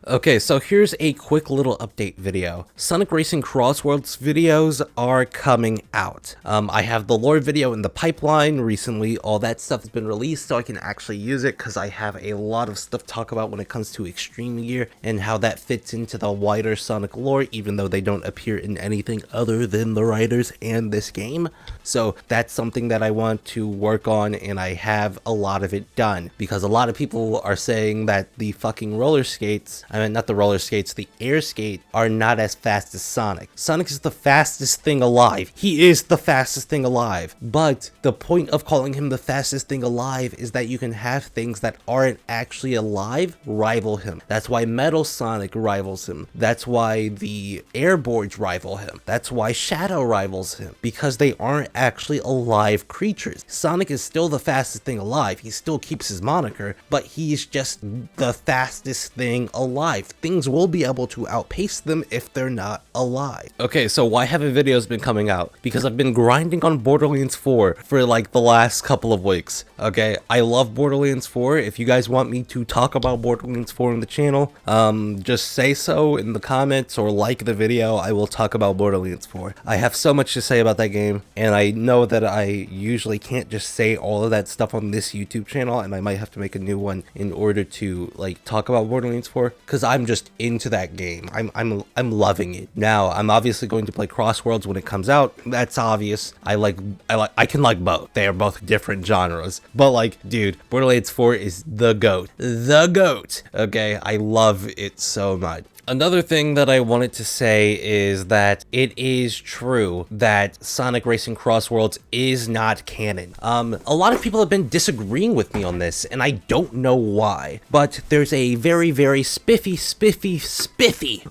Okay, so here's a quick little update video. Sonic Racing Crossworlds videos are coming out. I have the lore video in the pipeline recently. All that stuff has been released so I can actually use it because I have a lot of stuff to talk about when it comes to Extreme Gear and how that fits into the wider Sonic lore, even though they don't appear in anything other than the writers and this game. So that's something that I want to work on, and I have a lot of it done because a lot of people are saying that the fucking roller skates, I mean, not the roller skates, the air skate are not as fast as Sonic. Sonic is the fastest thing alive. He is the fastest thing alive. But the point of calling him the fastest thing alive is that you can have things that aren't actually alive rival him. That's why Metal Sonic rivals him. That's why the Airboards rival him. That's why Shadow rivals him, because they aren't actually alive creatures. Sonic is still the fastest thing alive. He still keeps his moniker, but he's just the fastest thing alive. Things will be able to outpace them if they're not alive. Okay, so why haven't videos been coming out? Because I've been grinding on Borderlands 4 for like the last couple of weeks. Okay, I love Borderlands 4. If you guys want me to talk about Borderlands 4 on the channel, just say so in the comments or like the video. I will talk about Borderlands 4. I have so much to say about that game, and I know that I usually can't just say all of that stuff on this YouTube channel, and I might have to make a new one in order to like talk about Borderlands 4, because I'm just into that game. I'm loving it. Now, I'm obviously going to play Crossworlds when it comes out. That's obvious. I can like both. They are both different genres. But like, dude, Borderlands 4 is the GOAT. The GOAT. Okay, I love it so much. Another thing that I wanted to say is that it is true that Sonic Racing Crossworlds is not canon. A lot of people have been disagreeing with me on this, and I don't know why, but there's a very, very spiffy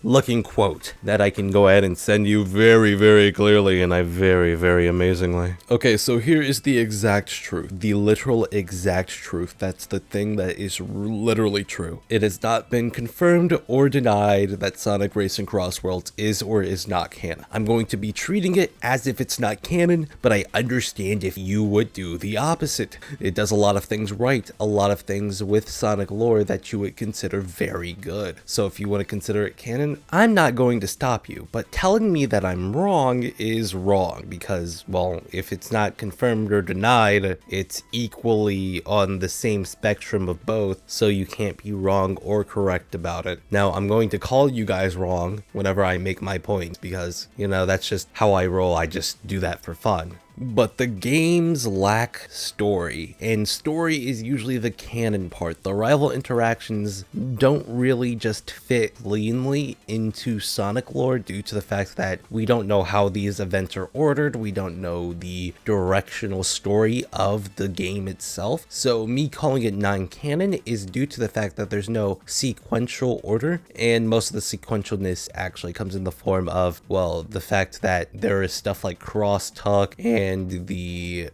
looking quote that I can go ahead and send you very, very clearly, and very, very amazingly. Okay, so here is the exact truth, the literal exact truth. That's the thing that is literally true. It has not been confirmed or denied that Sonic Racing Crossworlds is or is not canon. I'm going to be treating it as if it's not canon, but I understand if you would do the opposite. It does a lot of things right, a lot of things with Sonic lore that you would consider very good. So if you want to consider it canon, I'm not going to stop you, but telling me that I'm wrong is wrong because, well, if it's not confirmed or denied, it's equally on the same spectrum of both, so you can't be wrong or correct about it. Now, I'm going to call you guys wrong whenever I make my point because, you know, that's just how I roll. I just do that for fun. But the games lack story, and story is usually the canon part. The rival interactions don't really just fit cleanly into Sonic lore due to the fact that we don't know how these events are ordered, we don't know the directional story of the game itself. So me calling it non-canon is due to the fact that there's no sequential order, and most of the sequentialness actually comes in the form of, well, the fact that there is stuff like crosstalk and the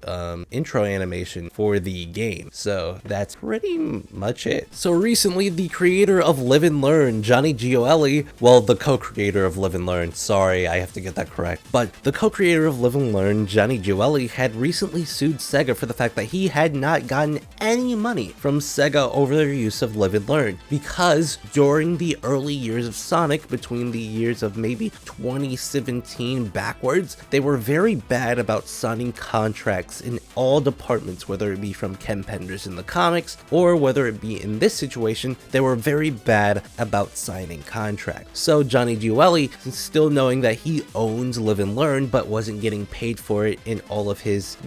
intro animation for the game. So that's pretty much it. So recently, the creator of Live and Learn, Johnny Gioeli, well, the co-creator of Live and Learn, sorry, I have to get that correct, but the co-creator of Live and Learn, Johnny Gioeli, had recently sued SEGA for the fact that he had not gotten any money from SEGA over their use of Live and Learn, because during the early years of Sonic, between the years of maybe 2017 backwards, they were very bad about signing contracts in all departments, whether it be from Ken Penders in the comics or whether it be in this situation. They were very bad about signing contracts. So Johnny Gioeli, still knowing that he owns Live and Learn but wasn't getting paid for it in all of his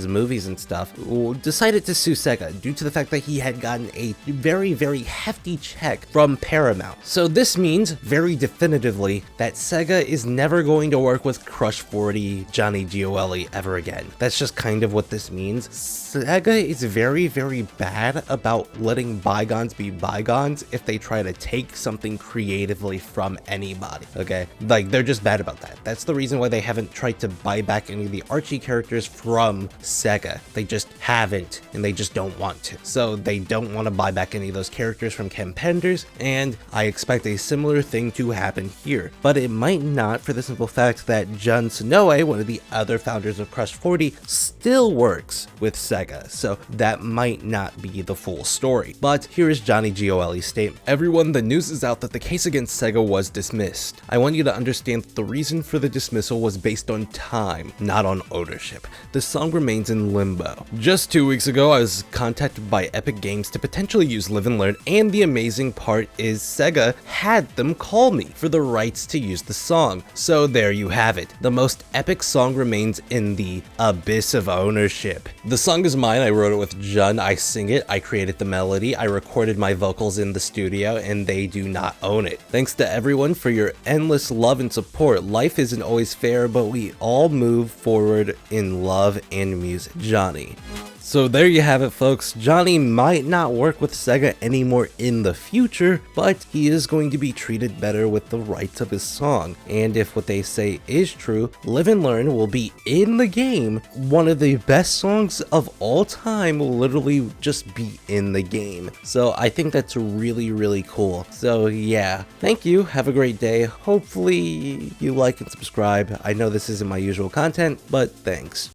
movies and stuff, decided to sue SEGA due to the fact that he had gotten a very, very hefty check from Paramount. So this means very definitively that SEGA is never going to work with Crush 40 Johnny Gioeli ever again. That's just kind of what this means. SEGA is very, very bad about letting bygones be bygones if they try to take something creatively from anybody, okay? Like, they're just bad about that. That's the reason why they haven't tried to buy back any of the Archie characters from SEGA. They just haven't, and they just don't want to. So they don't want to buy back any of those characters from Ken Penders, and I expect a similar thing to happen here. But it might not, for the simple fact that Jun Sonoe, one of the other founders creators of Crush 40 still works with SEGA, so that might not be the full story. But here is Johnny Gioeli's statement. Everyone, the news is out that the case against SEGA was dismissed. I want you to understand that the reason for the dismissal was based on time, not on ownership. The song remains in limbo. Just 2 weeks ago, I was contacted by Epic Games to potentially use Live and Learn, and the amazing part is SEGA had them call me for the rights to use the song. So there you have it. The most epic song remains in the abyss of ownership. The song is mine. I wrote it with Jun. I sing it. I created the melody. I recorded my vocals in the studio, and they do not own it. Thanks to everyone for your endless love and support. Life isn't always fair, but we all move forward in love and music. Johnny. So there you have it, folks. Johnny might not work with SEGA anymore in the future, but he is going to be treated better with the rights of his song. And if what they say is true, Live and Learn will be in the game. One of the best songs of all time will literally just be in the game. So I think that's really, really cool. So yeah, thank you. Have a great day. Hopefully you like and subscribe. I know this isn't my usual content, but thanks.